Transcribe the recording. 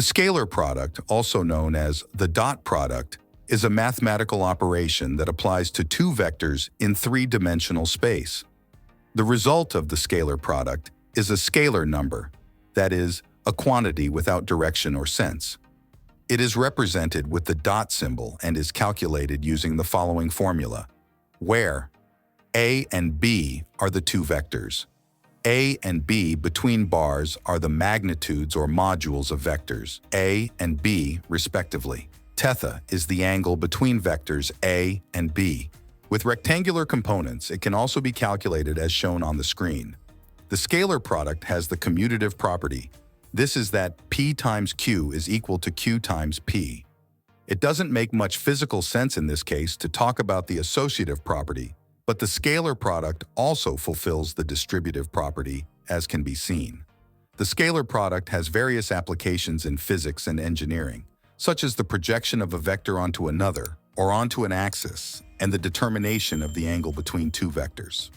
The scalar product, also known as the dot product, is a mathematical operation that applies to two vectors in three-dimensional space. The result of the scalar product is a scalar number, that is, a quantity without direction or sense. It is represented with the dot symbol and is calculated using the following formula, where A and B are the two vectors. A and B between bars are the magnitudes or modules of vectors, A and B respectively. Theta is the angle between vectors A and B. With rectangular components, it can also be calculated as shown on the screen. The scalar product has the commutative property. This is that P times Q is equal to Q times P. It doesn't make much physical sense in this case to talk about the associative property, but the scalar product also fulfills the distributive property, as can be seen. The scalar product has various applications in physics and engineering, such as the projection of a vector onto another or onto an axis, and the determination of the angle between two vectors.